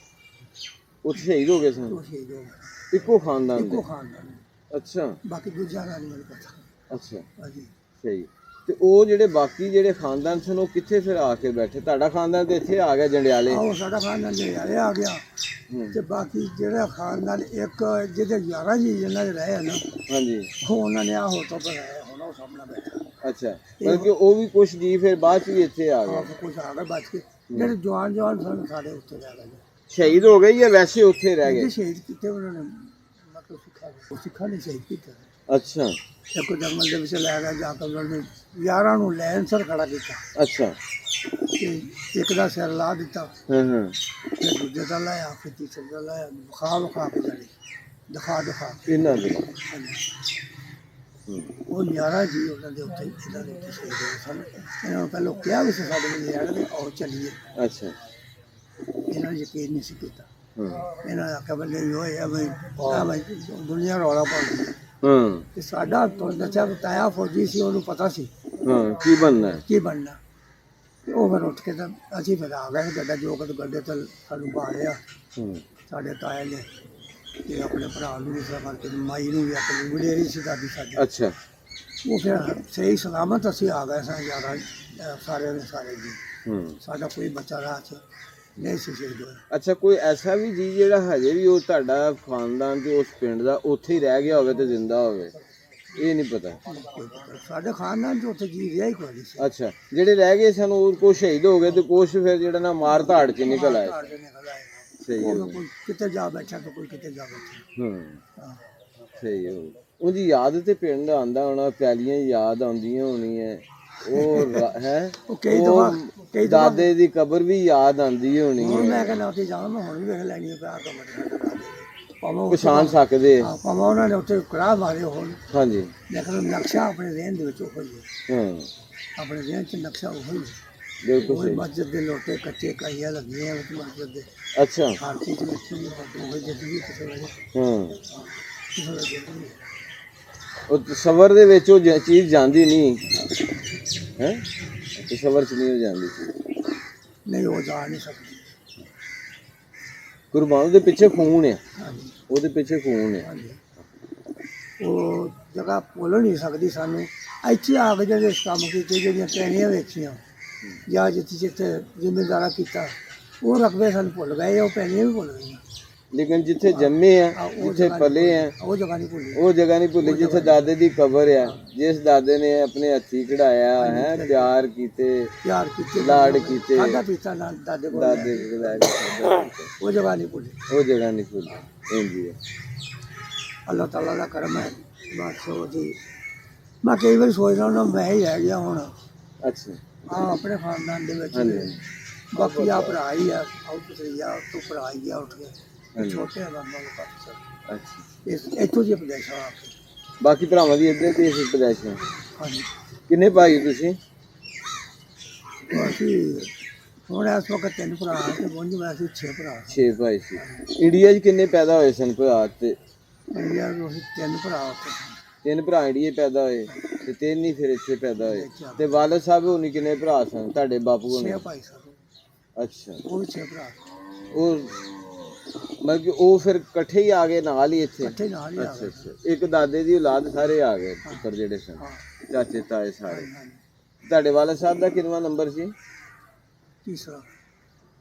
ਉੱਥੇ ਸ਼ਹੀਦ ਹੋ ਗਏ ਸਨ,
ਉਹ ਸ਼ਹੀਦ ਹੋ ਗਏ,
ਇੱਕੋ ਖਾਨਦਾਨ
ਇੱਕੋ
ਦੇ?
ਖਾਨਦਾਨ।
ਅੱਛਾ
ਬਾਕੀ ਦੂਜਾ ਦਾ ਨਹੀਂ ਮੈਨੂੰ ਪਤਾ।
ਅੱਛਾ,
ਹਾਂਜੀ,
ਸਹੀ। ਤੇ ਉਹ ਜਿਹੜੇ ਬਾਕੀ ਜਿਹੜੇ ਖਾਨਦਾਨ ਸਨ, ਉਹ ਕਿੱਥੇ ਫਿਰ ਆ ਕੇ ਬੈਠੇ? ਤੁਹਾਡਾ ਖਾਨਦਾਨ ਤੇ ਇੱਥੇ ਆ ਗਿਆ ਜੰਡਿਆਲੇ?
ਆਹੋ ਸਾਡਾ ਖਾਨਦਾਨ ਜਿਹੜੇ ਆ ਗਿਆ,
ਹੂੰ,
ਤੇ ਬਾਕੀ ਜਿਹੜਾ ਖਾਨਦਾਨ ਇੱਕ ਜਿਹਦੇ 11 ਜੀ ਜਿਨ੍ਹਾਂ ਦੇ ਰਹੇ ਹਨ,
ਹਾਂਜੀ,
ਉਹ ਉਹਨਾਂ ਨੇ ਆਹੋ ਤੋਂ ਬਣਾਇਆ, ਹੁਣ ਉਹ ਸਾਹਮਣੇ ਬੈਠਾ।
ਅੱਛਾ, ਬਲਕਿ ਉਹ ਵੀ ਕੁਛ ਜੀ ਫਿਰ ਬਾਅਦ ਚ ਵੀ ਇੱਥੇ ਆ
ਆਹ
ਗਏ?
ਕੁਝ ਆ ਗਏ ਬਚ ਕੇ, ਜਿਹੜੇ ਜਵਾਨ ਸਨ ਸਾਡੇ ਉੱਤੇ ਰਹਿ ਗਏ।
ਸ਼ਹੀਦ ਹੋ ਗਏ ਜਾਂ ਵੈਸੇ ਉੱਥੇ ਰਹਿ
ਜਿਹੜੇ
ਗਏ?
ਸ਼ਹੀਦ ਕੀਤੇ ਉਹਨਾਂ ਨੇ ਮਤਲਬ ਸਿੱਖਾਂ ਨੇ ਸ਼ਹੀਦ ਕੀਤੇ।
ਅੱਛਾ
ਇੱਕ ਜੰਗਲ ਦੇ ਵਿੱਚ ਲੈ ਗਿਆ, ਜਾ ਕੇ ਉਹਨਾਂ ਨੇ 11 ਨੂੰ ਲੈਨ ਸਰ ਖੜਾ ਕੀਤਾ,
ਅੱਛਾ,
ਤੇ ਇੱਕ ਦਾ ਸਿਰ ਲਾ ਦਿੱਤਾ,
ਹਾਂ ਹਾਂ,
ਫਿਰ ਦੂਜੇ ਦਾ ਲਾਇਆ, ਫਿਰ ਤੀਸਰੇ ਦਾ ਲਾਇਆ, ਵਿਖਾ ਕੇ ਜਾਣੀ, ਦਿਖਾ ਕੇ।
ਇਹਨਾਂ ਦੇ
ਉਹ 11 ਜੀ ਉਹਨਾਂ ਦੇ ਉੱਤੇ ਇਹਨਾਂ ਦੇ ਉੱਤੇ ਸ਼ਹੀਦ ਹੋਏ ਸਨ। ਇਹਨਾਂ ਨੂੰ ਪਹਿਲਾਂ ਕਿਹਾ ਵੀ ਸੀ ਸਾਡੇ ਕੋਲ ਯਾਰ ਵੀ ਆਓ ਚੱਲੀਏ,
ਅੱਛਾ,
ਇਹਨਾਂ ਨੇ ਯਕੀਨ ਨਹੀਂ ਸੀ ਕੀਤਾ।
ਹਾਂ
ਇਹਨਾਂ ਨੇ ਆਖਿਆ ਵੀ ਨਹੀਂ ਹੋਏ ਆ ਬਈ, ਆ ਬਈ ਦੁਨੀਆ ਰੌਲਾ ਪਾ ਗਈ।
ਹਾਂ
ਤੇ ਸਾਡਾ ਤੁਹਾਨੂੰ ਦੱਸਿਆ ਤਾਇਆ ਫੌਜੀ ਸੀ, ਉਹਨੂੰ ਪਤਾ ਸੀ
ਹਾਂ, ਕੀ ਬਣਨਾ ਹੈ?
ਕੀ ਬਣਨਾ। ਤੇ ਉਹ ਫਿਰ ਉੱਠ ਕੇ ਤਾਂ ਅਸੀਂ ਫਿਰ ਆ ਗਏ ਗੱਡਾ ਜੋ ਕਿ ਗੱਡੇ ਤੇ ਸਾਨੂੰ ਬਾੜਿਆ
ਹਾਂ,
ਸਾਡੇ ਤਾਏ ਨੇ, ਤੇ ਆਪਣੇ ਭਰਾ ਨੂੰ ਵੀ ਸਫਰ ਕੇ ਮਾਈ ਨੂੰ ਵੀ, ਆਪਣੀ ਵਡੇਰੀ ਸੀ ਦਾਦੀ ਸਾਡੀ।
ਅੱਛਾ,
ਉਹ ਫਿਰ ਸਹੀ ਸਲਾਮਤ ਅਸੀਂ ਆ ਗਏ ਸਾਂ ਜ਼ਿਆਦਾ ਸਾਰੇ ਦੇ ਸਾਰੇ ਜੀ।
ਹਾਂ,
ਸਾਡਾ ਕੋਈ ਬੱਚਾ ਰਾਹ 'ਚ ਨਹੀਂ ਸੀ ਸ਼ਹੀਦ ਹੋਇਆ।
ਅੱਛਾ, ਕੋਈ ਐਸਾ ਵੀ ਜੀ ਜਿਹੜਾ ਹਜੇ ਵੀ ਉਹ ਤੁਹਾਡਾ ਖਾਨਦਾਨ ਤੇ ਉਸ ਪਿੰਡ ਦਾ ਉੱਥੇ ਹੀ ਰਹਿ ਗਿਆ ਹੋਵੇ ਤੇ ਜ਼ਿੰਦਾ ਹੋਵੇ? ਇਹ ਨਹੀਂ ਪਤਾ।
ਕੋਈ ਪਤਾ ਨਹੀਂ। ਸਾਡੇ ਖਾਨਦਾਨ 'ਚ ਉੱਥੇ ਜੀ ਰਿਹਾ ਹੀ ਕੋਈ ਨਹੀਂ ਸੀ।
ਅੱਛਾ, ਜਿਹੜੇ ਰਹਿ ਗਏ ਸਨ ਉਹ ਕੁਛ ਸ਼ਹੀਦ ਹੋ ਗਏ ਤੇ ਕੁਛ ਫਿਰ ਜਿਹੜਾ ਨਾ ਮਾਰ ਧਾੜ ਚ ਨਿਕਲ ਆਏ?
ਘਰ ਦੇ ਨਿਕਲ ਆਏ।
ਸਹੀ ਹੋ
ਉਹ
ਗਿਆ।
ਕੋਈ ਕਿਤੇ ਜਾ ਬੈਠਾ ਤਾਂ ਕੋਈ ਕਿਤੇ ਜਾ ਬੈਠਾ।
ਹਾਂ,
ਹਾਂ।
ਸਹੀ ਹੋ ਗਿਆ। ਉਹਦੀ ਯਾਦ ਤੇ ਪਿੰਡ ਆਂਦਾ ਹੋਣਾ, ਪਿਆਲੀਆਂ ਯਾਦ ਆਉਂਦੀਆਂ ਹੋਣੀਆਂ, ਉਹ ਹੈ
ਉਹ ਕਈ ਦਫਾ
ਦਾਦੇ ਦੀ ਕਬਰ ਵੀ ਯਾਦ ਆਉਂਦੀ ਹੋਣੀ
ਹੁਣ
ਹੈ,
ਮੈਂ ਕਹਿੰਦਾ ਉੱਥੇ ਜਾਣਾ, ਮੈਂ ਹੁਣ ਵੀ ਵੇਖ ਲੈਣੀ ਹੈ ਪਿਆਰ ਤੋਂ ਭਾਵੇਂ
ਪਛਾਣ ਸਕਦੇ?
ਹਾਂ, ਭਾਵੇਂ ਉਹਨਾਂ ਨੇ ਉੱਥੇ ਕਰਾਹ ਮਾਰੇ ਹੋਣ,
ਹਾਂਜੀ,
ਲੇਕਿਨ ਨਕਸ਼ਾ ਆਪਣੇ ਰਹਿਣ ਦੇ ਵਿੱਚ ਉਹ ਹੀ ਹੈ।
ਹਾਂ,
ਆਪਣੇ ਰਹਿਣ 'ਚ ਨਕਸ਼ਾ ਉਹ ਹੀ ਹੈ।
ਬਿਲਕੁਲ
ਉਹ
ਸਹੀ।
ਮਸਜਿਦ ਦੇ ਲੋਟੇ ਕੱਚੇ ਕਾਈਆਂ ਲੱਗੀਆਂ ਉਸ ਮਸਜਿਦ ਦੇ,
ਅੱਛਾ,
ਹਰ ਚੀਜ਼ ਵਿੱਚ ਹੀ ਉਹ ਜਿੱਦਗੀ ਕਿਸੇ ਵੇਲੇ
ਹਾਂ,
ਕਿਸੇ ਵੇਲੇ ਜਿੱਦਗੀ।
ਉਹ ਸਬਰ ਦੇ ਵਿੱਚ ਉਹ ਚੀਜ਼ ਜਾਂਦੀ ਨਹੀਂ ਹੈ, ਸਬਰ ਚ ਨਹੀਂ ਹੋ ਜਾਂਦੀ ਸੀ।
ਨਹੀਂ ਉਹ ਜਾ ਨਹੀਂ ਸਕਦੀ।
ਕੁਰਬਾਨ ਦੇ ਪਿੱਛੇ ਖੂਨ ਹੈ,
ਹਾਂਜੀ
ਉਹਦੇ ਪਿੱਛੇ ਖੂਨ ਹੈ।
ਹਾਂਜੀ, ਉਹ ਜਗ੍ਹਾ ਭੁੱਲ ਨਹੀਂ ਸਕਦੀ ਸਾਨੂੰ। ਇੱਥੇ ਆ ਕੇ ਜਿਹੜੇ ਕੰਮ ਕੀਤੇ, ਜਿਹੜੀਆਂ ਟ੍ਰੇਨੀਆਂ ਵੇਖੀਆਂ ਜਾਂ ਜਿੱਥੇ ਜ਼ਿੰਮੇਦਾਰਾ ਕੀਤਾ, ਉਹ ਰਕਬੇ ਸਾਨੂੰ ਭੁੱਲ ਗਏ, ਉਹ ਪੈਣੀਆਂ ਵੀ ਭੁੱਲ ਗਈਆਂ।
ਲੇਕਿਨ ਜਿੱਥੇ ਜੰਮੇ ਆ, ਜਿੱਥੇ ਪਲੇ ਆ,
ਉਹ ਜਗ੍ਹਾ ਨਹੀਂ ਭੁੱਲੀ।
ਉਹ ਜਗ੍ਹਾ ਨਹੀਂ ਭੁੱਲੀ ਜਿੱਥੇ ਦਾਦੇ ਦੀ ਕਬਰ ਆ, ਜਿਸ ਦਾਦੇ ਨੇ ਆਪਣੇ ਹੱਥੀਂ ਕਢਾਇਆ ਹੈ, ਪਿਆਰ ਕੀਤੇ,
ਪਿਆਰ ਕੀਤੇ,
ਲਾਡ ਕੀਤੇ,
ਖਾਧਾ ਪੀਤਾ ਨਾਲ ਦਾਦੇ ਕੋਲ
ਦਾਦੇ ਕੋਲ
ਉਹ ਜਗ੍ਹਾ ਨਹੀਂ ਭੁੱਲੀ।
ਉਹ ਜਗ੍ਹਾ ਨਹੀਂ ਭੁੱਲੀ। ਇੰਜੀ ਹੈ।
ਅੱਲਾਹ ਤਾਲਾ ਦਾ ਕਰਮ ਹੈ। ਬਸ ਉਹਦੀ ਮੈਂ ਕਈ ਵਾਰੀ ਸੋਚਦਾ ਹੁੰਦਾ ਮੈਂ ਹੀ ਰਹਿ ਗਿਆ ਹੁਣ
ਅੱਛਾ,
ਆਪਣੇ ਖਾਨਦਾਨ ਦੇ ਵਿੱਚ।
ਹਾਂਜੀ।
ਬਾਕੀ ਆ ਭਰਾ ਹੀ ਆ, ਆਉ ਤੁਸੀਂ ਆ ਤੂੰ ਭਰਾ ਹੀ ਗਿਆ ਉੱਠ ਕੇ,
ਹਾਂਜੀ।
ਛੋਟੇ ਆ ਬਾਬਾ ਨੂੰ ਕਾਫੀ
ਅੱਛਾ,
ਸਰ ਇੱਥੋਂ ਦੀ ਉਪਦੇਸ਼ ਆ।
ਬਾਕੀ ਭਰਾਵਾਂ ਦੀ ਇੱਧਰ ਤੇ ਇਸ ਪਦਾਇਸ਼ ਹੈ।
ਹਾਂਜੀ,
ਕਿੰਨੇ ਭਾਈ ਤੁਸੀਂ?
ਅਸੀਂ ਹੁਣ ਇਸ ਵਕਤ 3 ਭਰਾ ਤੇ ਬੁੰਝ ਵੈਸੇ 6 ਭਰਾ
6 ਭਾਈ ਸੀ। ਇੰਡੀਆ 'ਚ ਕਿੰਨੇ ਪੈਦਾ ਹੋਏ ਸਨ ਭਰਾ? ਤੇ
ਇੰਡੀਆ ਵਿੱਚ ਅਸੀਂ 3 ਭਰਾ ਉੱਥੇ
3 ਭਰਾ ਇੰਡੀਆ 'ਚ ਪੈਦਾ ਹੋਏ ਤੇ 3 ਹੀ ਫਿਰ ਇੱਥੇ ਪੈਦਾ ਹੋਏ। ਤੇ ਵਾਲਦ ਸਾਹਿਬ ਹੋਣੀ ਕਿੰਨੇ ਭਰਾ ਸਨ ਤੁਹਾਡੇ ਬਾਪੂ ਹੋਣੀ?
6 ਭਾਈ ਸਨ।
ਅੱਛਾ,
ਉਹ ਵੀ 6 ਭਰਾ
ਉਹ ਮਤਲਬ ਕਿ ਉਹ ਫਿਰ ਇਕੱਠੇ ਹੀ ਆ ਗਏ ਨਾਲ ਹੀ ਇੱਥੇ?
ਇਕੱਠੇ ਨਾਲ ਹੀ ਆ
ਅੱਛਾ
ਗਏ।
ਅੱਛਾ, ਇੱਕ ਦਾਦੇ ਦੀ ਔਲਾਦ ਸਾਰੇ ਆ ਗਏ ਪੁੱਤਰ ਜਿਹੜੇ ਸਨ,
ਹਾਂ,
ਚਾਚੇ ਤਾਏ ਸਾਰੇ।
ਹਾਂਜੀ।
ਤੁਹਾਡੇ ਵਾਲਦ ਸਾਹਿਬ ਦਾ ਕਿੰਨਵਾਂ ਨੰਬਰ ਸੀ?
ਤੀਸਰਾ।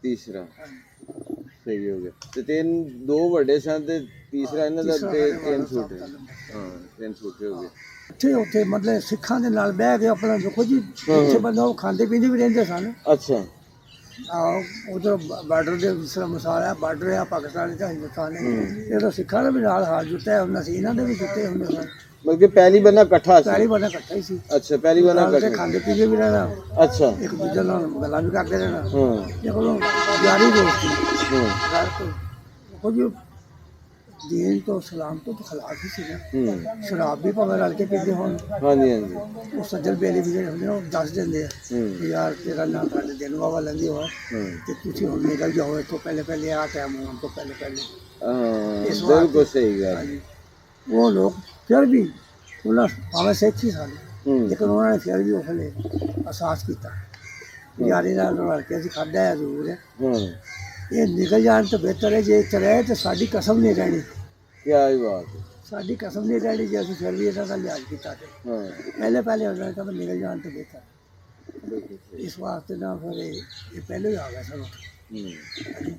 ਤੀਸਰਾ।
ਹਾਂਜੀ।
ਸਹੀ ਹੋ ਗਿਆ। ਤੇ 2 ਵੱਡੇ ਸਨ ਤੇ ਤੀਸਰਾ ਇਹਨਾਂ ਦਾ,
ਤੀਸਰਾ
ਤੇ
ਸਾਡੇ
3
ਵਾਲਾ
ਛੋਟੇ।
ਸਾਹਿਬ ਦਾ।
ਹਾਂ, 3 ਛੋਟੇ ਹੋ ਗਏ।
ਉੱਥੇ ਮਤਲਬ ਸਿੱਖਾਂ ਦੇ ਨਾਲ ਬਹਿ ਕੇ ਆਪਣਾ ਦੇਖੋ ਜੀ, ਇੱਥੇ ਬੰਦਾ ਉਹ ਖਾਂਦੇ ਪੀਂਦੇ ਵੀ ਰਹਿੰਦੇ ਸਨ।
ਅੱਛਾ,
ਉਧਰ ਬਾਰਡਰ ਦੇ ਜਿਸ ਤਰ੍ਹਾਂ ਮਸਾਲਾ ਬਾਰਡਰ ਆ ਪਾਕਿਸਤਾਨ ਤੇ ਹਿੰਦੁਸਤਾਨ ਨੇ, ਇਹ ਤਾਂ ਸਿੱਖਾਂ ਦੇ ਵੀ ਨਾਲ ਹਾਲ ਜੁੱਟਿਆ ਹੁੰਦਾ ਸੀ, ਇਹਨਾਂ ਦੇ ਵੀ ਜੁੱਟੇ ਹੁੰਦੇ ਸਨ।
ਮਤਲਬ ਕਿ ਪਹਿਲੀ ਬੰਨਾ ਇਕੱਠਾ ਸੀ?
ਪਹਿਲੀ ਬੰਦਾ ਇਕੱਠਾ ਹੀ ਸੀ।
ਅੱਛਾ, ਪਹਿਲੀ ਬੰਨਾ
ਨਾਲ ਤੇ
ਇਕੱਠਾ।
ਖਾਂਦੇ ਪੀਂਦੇ ਵੀ ਰਹਿਣਾ,
ਅੱਛਾ,
ਇੱਕ ਦੂਜੇ ਨਾਲ ਗੱਲਾਂ ਵੀ ਕਰਦੇ ਰਹਿਣਾ।
ਹਾਂ
ਦੇਖੋ ਯਾਰੀ ਦੋਸਤੀ
ਹਾਂ,
ਕੁਝ ਦੀਨ ਤੋਂ ਸਲਾਮ ਤੋਂ ਖਿਲਾਫ ਹੀ ਸੀ ਨਾ।
ਹੂੰ
ਸ਼ਰਾਬ ਵੀ ਭਾਵੇਂ ਰਲ ਕੇ ਪੀਂਦੇ ਹੋਣ,
ਹਾਂਜੀ ਹਾਂਜੀ
ਉਹ ਸੱਜਣ ਬੇਲੀ ਵੀ ਜਿਹੜੇ ਹੁੰਦੇ ਆ, ਉਹ ਦੱਸ ਦਿੰਦੇ ਆ
ਹੂੰ
ਕਿ ਯਾਰ ਤੇਰਾ ਨਾਂ ਸਾਡੇ ਦਿਨ ਵਾਵਾ ਲੈਂਦੀ ਹੋਇਆ
ਹੂੰ
ਤੇ ਤੁਸੀਂ ਹੁਣ ਨਿਕਲ ਜਾਓ ਇੱਥੋਂ ਪਹਿਲੇ ਆ ਟਾਈਮ ਹੋਣ ਤੋਂ ਪਹਿਲੇ।
ਹਾਂ
ਇਸ ਵਾਰ
ਬਿਲਕੁਲ ਸਹੀ ਗੱਲ
ਹਾਂਜੀ। ਉਹ ਲੋਕ ਫਿਰ ਵੀ ਉਹਨਾਂ ਭਾਵੇਂ ਸਿੱਖ ਹੀ ਸਨ,
ਹੂੰ
ਲੇਕਿਨ ਉਹਨਾਂ ਨੇ ਫਿਰ ਵੀ ਉਹ ਵੇਲੇ ਅਹਿਸਾਸ ਕੀਤਾ ਯਾਰੀ ਨਾਲ ਰਲ ਕੇ ਅਸੀਂ ਖਾਧਾ ਹੈ ਜ਼ਰੂਰ ਹੈ,
ਹਾਂ
ਇਹ ਨਿਕਲ ਜਾਣ ਤੋਂ ਬਿਹਤਰ ਹੈ ਜੇ ਇੱਥੇ ਰਹੇ ਤਾਂ ਸਾਡੀ ਕਸਮ ਨਹੀਂ ਰਹਿਣੀ,
ਕੀ ਬਾਤ ਹੈ
ਸਾਡੀ ਕਸਮ ਨਹੀਂ ਰਹਿਣੀ ਜੇ ਅਸੀਂ ਫਿਰ ਵੀ ਇਹਨਾਂ ਦਾ ਲਿਹਾਜ਼ ਕੀਤਾ ਤੇ
ਹਾਂ
ਪਹਿਲੇ ਉਹਨਾਂ ਨੇ ਕਹਾ ਨਿਕਲ ਜਾਣ ਤੋਂ ਬਿਹਤਰ, ਇਸ ਵਾਸਤੇ ਨਾ ਫਿਰ ਇਹ ਪਹਿਲੇ ਹੀ ਆ ਗਿਆ ਸਾਨੂੰ।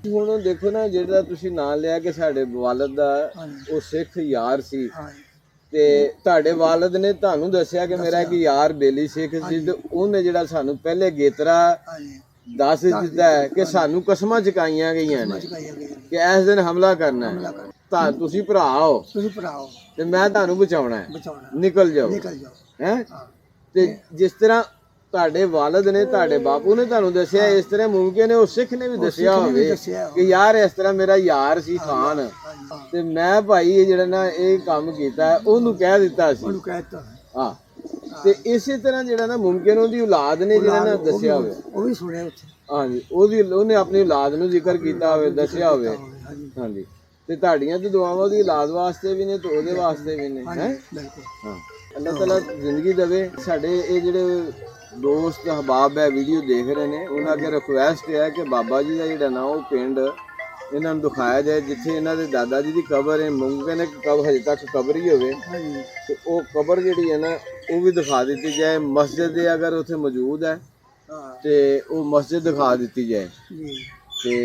ਹੁਣ ਦੇਖੋ ਨਾ, ਜਿਹੜਾ ਤੁਸੀਂ ਨਾਂ ਲਿਆ ਕਿ ਸਾਡੇ ਵਾਲਦ ਦਾ
ਹਾਂਜੀ
ਉਹ ਸਿੱਖ ਯਾਰ ਸੀ,
ਹਾਂਜੀ
ਤੇ ਤੁਹਾਡੇ ਵਾਲਦ ਨੇ ਤੁਹਾਨੂੰ ਦੱਸਿਆ ਕਿ ਮੇਰਾ ਇੱਕ ਯਾਰ ਬੇਲੀ ਸਿੱਖ ਸੀ, ਤੇ ਉਹਨੇ ਜਿਹੜਾ ਸਾਨੂੰ ਪਹਿਲੇ ਗੇਤਰਾ
ਹਾਂਜੀ
ਦੱਸ ਦਿੱਤਾ ਹੈ ਕਿ ਸਾਨੂੰ ਕਸਮਾਂ ਚੁਕਾਈਆਂ ਗਈਆਂ ਨੇ
ਚੁਕਾਈਆਂ ਗਈਆਂ
ਕਿ ਇਸ ਦਿਨ ਹਮਲਾ ਕਰਨਾ ਹੈ,
ਹਮਲਾ ਕਰ,
ਤਾਂ ਤੁਸੀਂ ਭਰਾ ਹੋ
ਤੁਸੀਂ ਭਰਾਓ
ਤੇ ਮੈਂ ਤੁਹਾਨੂੰ ਬਚਾਉਣਾ ਹੈ,
ਬਚਾਉਣਾ,
ਨਿਕਲ ਜਾਓ
ਨਿਕਲ ਜਾਓ।
ਹੈ।
ਹਾਂ
ਤੇ ਜਿਸ ਤਰ੍ਹਾਂ ਤੁਹਾਡੇ ਵਾਲਦ ਨੇ, ਤੁਹਾਡੇ ਬਾਪੂ ਨੇ ਤੁਹਾਨੂੰ ਦੱਸਿਆ, ਇਸ ਤਰ੍ਹਾਂ ਮੁਮਕਿਨ ਹੈ ਉਹ ਸਿੱਖ ਨੇ ਵੀ ਦੱਸਿਆ
ਸਿੱਖ ਨੇ ਵੀ
ਹੋਵੇ
ਦੱਸਿਆ
ਕਿ ਯਾਰ ਇਸ ਤਰ੍ਹਾਂ ਮੇਰਾ ਯਾਰ ਸੀ ਖਾਨ,
ਹਾਂਜੀ
ਤੇ ਮੈਂ ਭਾਈ ਇਹ ਜਿਹੜਾ ਨਾ ਇਹ ਕੰਮ ਕੀਤਾ ਉਹਨੂੰ ਕਹਿ ਦਿੱਤਾ ਸੀ।
ਉਹਨੂੰ ਕਹਿ ਦਿੱਤਾ
ਹਾਂ, ਤੇ ਇਸੇ ਤਰ੍ਹਾਂ ਜਿਹੜਾ ਨਾ ਮੁਮਕਿਨ ਉਹਦੀ ਔਲਾਦ ਨੇ ਜਿਹੜਾ ਨਾ ਦੱਸਿਆ ਹੋਵੇ,
ਉਹ ਵੀ ਸੁਣਿਆ ਉੱਥੇ
ਹਾਂਜੀ ਉਹਨੇ ਆਪਣੀ ਔਲਾਦ ਨੂੰ ਜ਼ਿਕਰ ਕੀਤਾ ਹੋਵੇ, ਦੱਸਿਆ ਹੋਵੇ।
ਹਾਂਜੀ
ਹਾਂਜੀ, ਤੇ ਤੁਹਾਡੀਆਂ ਤੇ ਦੁਆਵਾਂ ਉਹਦੀ ਔਲਾਦ ਵਾਸਤੇ ਵੀ ਨੇ ਤੇ ਉਹਦੇ ਵਾਸਤੇ ਵੀ ਨੇ, ਹੈ।
ਬਿਲਕੁਲ।
ਹਾਂ, ਅੱਲਾਹ ਤਾਲਾ ਜ਼ਿੰਦਗੀ ਦੇਵੇ। ਸਾਡੇ ਇਹ ਜਿਹੜੇ ਦੋਸਤ ਅਹਬਾਬ ਹੈ ਵੀਡੀਓ ਦੇਖ ਰਹੇ ਨੇ, ਉਹਨਾਂ ਅੱਗੇ ਰਿਕੁਐਸਟ ਹੈ ਕਿ ਬਾਬਾ ਜੀ ਦਾ ਜਿਹੜਾ ਨਾ ਉਹ ਪਿੰਡ ਇਹਨਾਂ ਨੂੰ ਦਿਖਾਇਆ ਜਾਏ ਜਿੱਥੇ ਇਹਨਾਂ ਦੇ ਦਾਦਾ ਜੀ ਦੀ ਕਬਰ ਹੈ। ਮੁਮਕਿਨ ਹੈ ਕਿ ਹਜੇ ਤੱਕ ਕਬਰ ਹੀ ਹੋਵੇ,
ਹਾਂਜੀ
ਤੇ ਉਹ ਕਬਰ ਜਿਹੜੀ ਹੈ ਨਾ ਉਹ ਵੀ ਦਿਖਾ ਦਿੱਤੀ ਜਾਏ। ਮਸਜਿਦ ਹੈ ਅਗਰ ਉੱਥੇ ਮੌਜੂਦ ਹੈ
ਹਾਂ
ਤੇ ਉਹ ਮਸਜਿਦ ਦਿਖਾ ਦਿੱਤੀ ਜਾਏ।
ਜੀ
ਤੇ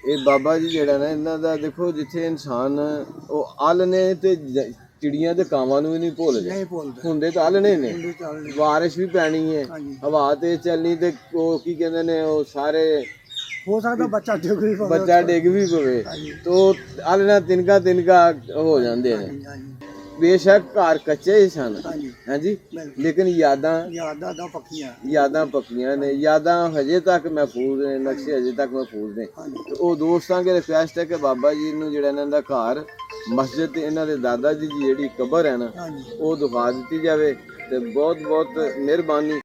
ਇਹ ਬਾਬਾ ਜੀ ਜਿਹੜਾ ਨਾ ਇਹਨਾਂ ਦਾ ਦੇਖੋ, ਜਿੱਥੇ ਇਨਸਾਨ ਉਹ ਆਲਣੇ ਤੇ ਚਿੜੀਆਂ ਤੇ ਕਾਵਾਂ ਨੂੰ ਵੀ ਨਹੀਂ ਭੁੱਲਦੇ,
ਨਹੀਂ ਭੁੱਲਦਾ,
ਹੁੰਦੇ ਤਾਂ ਆਲਣੇ ਨੇ।
ਹਿੰਦੂ ਚਾਲਣੇ।
ਬਾਰਿਸ਼ ਵੀ ਪੈਣੀ ਹੈ,
ਹਾਂਜੀ
ਹਵਾ ਤੇ ਚੱਲਣੀ, ਤੇ ਉਹ ਕੀ ਕਹਿੰਦੇ ਨੇ ਉਹ ਸਾਰੇ
ਹੋ ਸਕਦਾ ਬੱਚਾ ਡਿੱਗ ਵੀ ਪਵੇ।
ਬੱਚਾ ਡਿੱਗ ਵੀ ਪਵੇ,
ਹਾਂਜੀ
ਤੋ ਆਲਣਾ ਤਿਨਕਾ ਹੋ ਜਾਂਦੇ ਨੇ।
ਹਾਂਜੀ
ਬੇਸ਼ੱਕ ਘਰ ਕੱਚੇ ਹੀ ਸਨ,
ਹਾਂਜੀ
ਹਾਂਜੀ,
ਬਿਲਕੁਲ।
ਲੇਕਿਨ ਯਾਦਾਂ
ਯਾਦਾਂ ਪੱਕੀਆਂ।
ਯਾਦਾਂ ਪੱਕੀਆਂ ਨੇ, ਯਾਦਾਂ ਹਜੇ ਤੱਕ ਮਹਿਫੂਜ਼ ਨੇ, ਨਕਸ਼ੇ ਹਜੇ ਤੱਕ ਮਹਿਫੂਜ਼ ਨੇ।
ਹਾਂਜੀ
ਤੇ ਉਹ ਦੋਸਤਾਂ ਕੇ ਰਿਕੁਐਸਟ ਹੈ ਕਿ ਬਾਬਾ ਜੀ ਨੂੰ ਜਿਹੜਾ ਇਹਨਾਂ ਦਾ ਘਰ, ਮਸਜਿਦ ਤੇ ਇਹਨਾਂ ਦੇ ਦਾਦਾ ਜੀ ਦੀ ਜਿਹੜੀ ਕਬਰ ਹੈ ਨਾ
ਹਾਂਜੀ
ਉਹ ਦਿਖਾ ਦਿੱਤੀ ਜਾਵੇ। ਤੇ ਬਹੁਤ ਬਹੁਤ ਮਿਹਰਬਾਨੀ।